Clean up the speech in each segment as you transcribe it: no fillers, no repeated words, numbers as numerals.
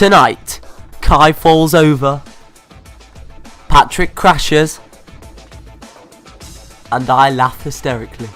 Tonight, Kai falls over, Patrick crashes, and I laugh hysterically.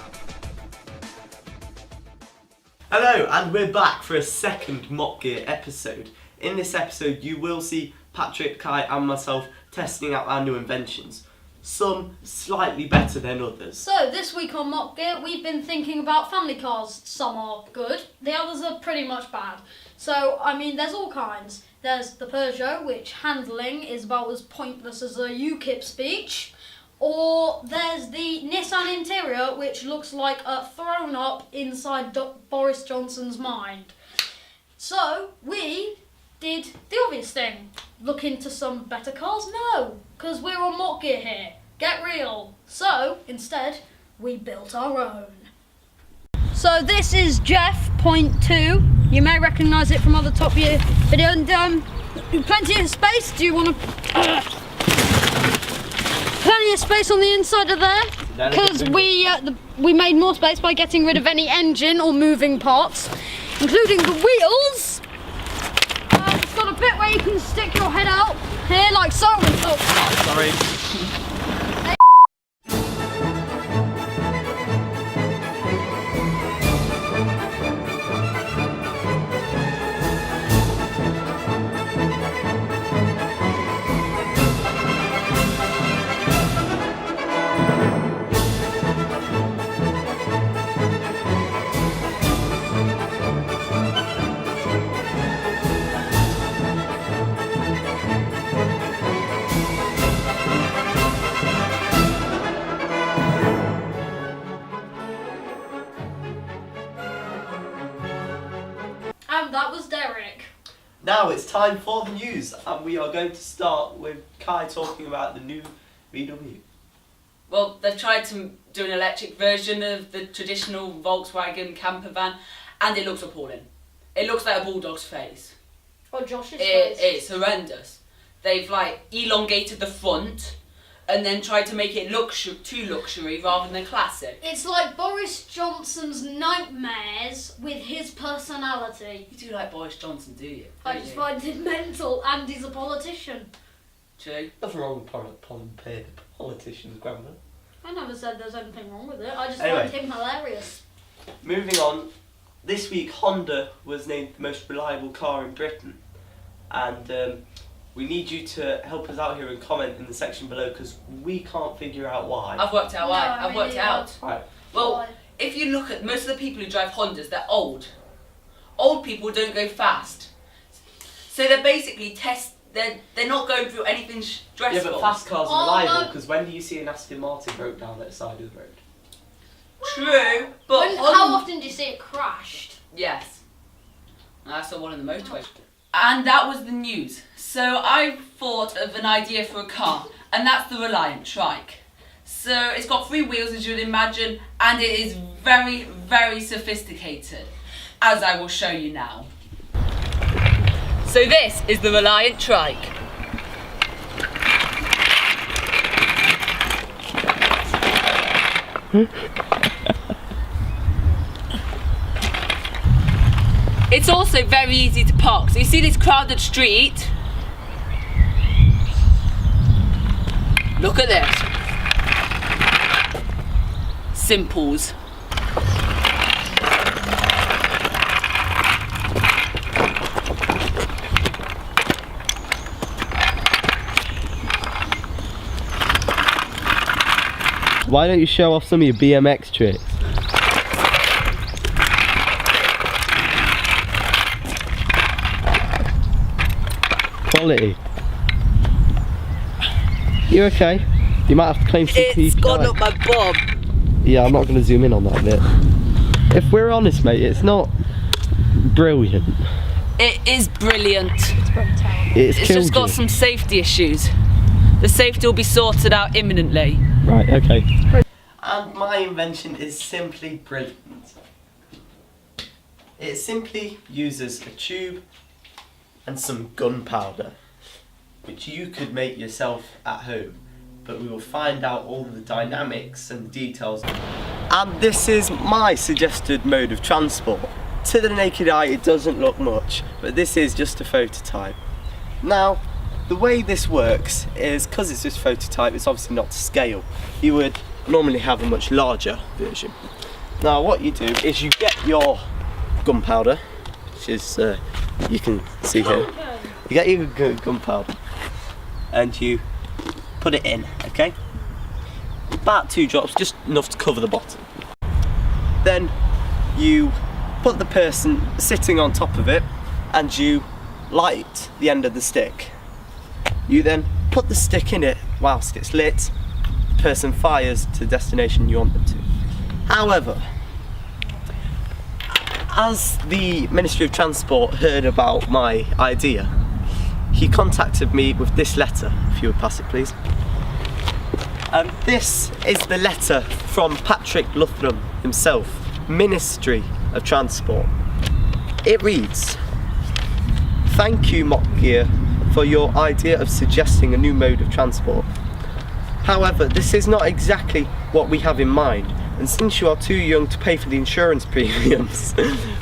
Hello, and we're back for a second Mock Gear episode. In this episode, you will see Patrick, Kai, and myself testing out our new inventions. Some slightly better than others. So, this week on Mock Gear, we've been thinking about family cars. Some are good, the others are pretty much bad. So, I mean, there's all kinds. There's the Peugeot, which handling is about as pointless as a UKIP speech. Or there's the Nissan interior, which looks like a thrown up inside Boris Johnson's mind. So, we did the obvious thing. Look into some better cars? No, because we're on Mock Gear here. Get real. So, instead, we built our own. So this is Jeff, point 2. You may recognise it from other Top Gear video. And plenty of space. Do you want to... plenty of space on the inside of there. Because we made more space by getting rid of any engine or moving parts, including the wheels. It's got a bit where you can stick your head out here, like so. Oh, sorry. And that was Derek. Now it's time for the news, and we are going to start with Kai talking about the new VW. Well, they've tried to do an electric version of the traditional Volkswagen camper van, and it looks appalling. It looks like a bulldog's face. Or Josh's face. It's horrendous. They've elongated the front and then tried to make it too luxury rather than classic. It's like Boris Johnson's nightmares with his personality. You do like Boris Johnson, do you? I just find him mental, and he's a politician. True. Nothing wrong with politicians, Grandma. I never said there's anything wrong with it. I just Anyway. find him hilarious. Moving on, this week Honda was named the most reliable car in Britain, and we need you to help us out here and comment in the section below, because we can't figure out why. I've worked out why. No, I've worked it out. Right. Well, Why? if you look at most of the people who drive Hondas, they're old. Old people don't go fast. So they're basically they're not going through anything stressful. Yeah, but fast cars Oh, are reliable, no. because when do you see an Aston Martin broke down at the side of the road? True, but How often do you see it crashed? Yes. I saw one on the motorway. And that was the news. So I thought of an idea for a car, and that's the Reliant Trike. So it's got 3 wheels, as you'd imagine, and it is very, very sophisticated, as I will show you now. So this is the Reliant Trike. It's also very easy to park. So you see this crowded street? Look at this. Simples. Why don't you show off some of your BMX tricks? Quality. You okay? You might have to claim some It's gone up my bum. Yeah, I'm not going to zoom in on that bit. If we're honest, mate, it's not brilliant. It is brilliant. It's It's killed just got you. some safety issues. The safety will be sorted out imminently. Right, okay. And my invention is simply brilliant. It simply uses a tube and some gunpowder, which you could make yourself at home, but we will find out all the dynamics and details. And this is my suggested mode of transport. to the naked eye it doesn't look much, but this is just a prototype. Now, the way this works is, because it's just prototype, it's obviously not to scale. You would normally have a much larger version. Now what you do is you get your gunpowder, which is, you can see here. You get your gunpowder and you put it in, okay? About 2 drops, just enough to cover the bottom. Then you put the person sitting on top of it and you light the end of the stick. You then put the stick in it whilst it's lit. The person fires to the destination you want them to. However, as the Ministry of Transport heard about my idea, he contacted me with this letter. If you would pass it, please. And this is the letter from Patrick Luthram himself, Ministry of Transport. It reads, "Thank you, Mock Gear, for your idea of suggesting a new mode of transport. However, this is not exactly what we have in mind, and since you are too young to pay for the insurance premiums,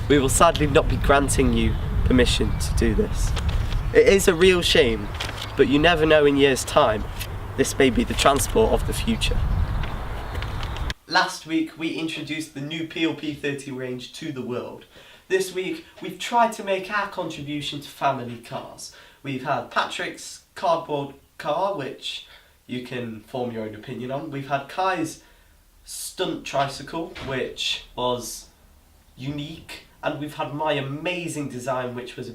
we will sadly not be granting you permission to do this. It is a real shame, but you never know in years' time. This may be the transport of the future." Last week we introduced the new PLP30 range to the world. This week we've tried to make our contribution to family cars. We've had Patrick's cardboard car, which you can form your own opinion on. We've had Kai's stunt tricycle, which was unique, and we've had my amazing design, which was a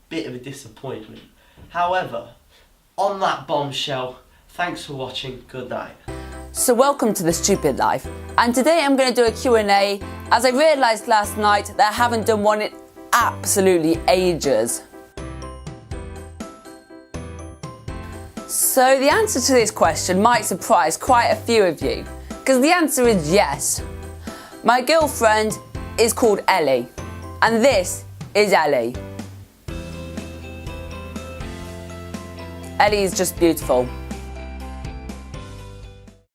bit of a disappointment. However, on that bombshell, thanks for watching, good night. So welcome to The Stupid Life, and today I'm going to do a Q&A as I realised last night that I haven't done one in absolutely ages. So the answer to this question might surprise quite a few of you, because the answer is yes. My girlfriend is called Ellie, and this is Ellie. Ellie is just beautiful.